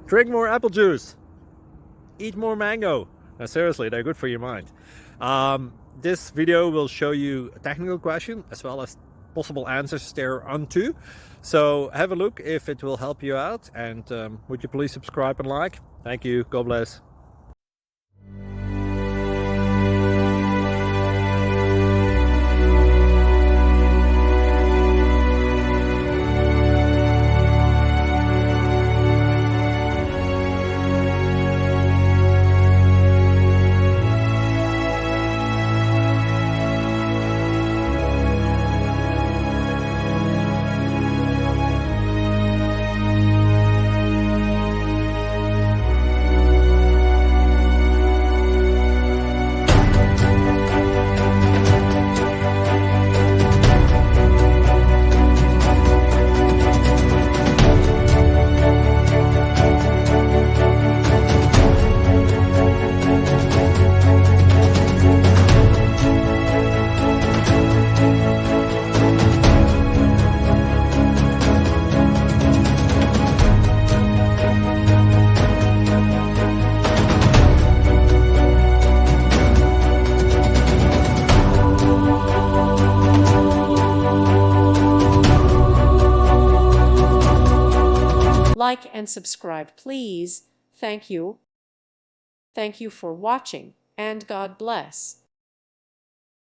Drink more apple juice. Eat more mango. Now, seriously, they're good for your mind. This video will show you a technical question as well as possible answers thereunto. So have a look if it will help you out, and would you please subscribe and like? Thank you. God bless. Like and subscribe, please. Thank you. Thank you for watching, and God bless.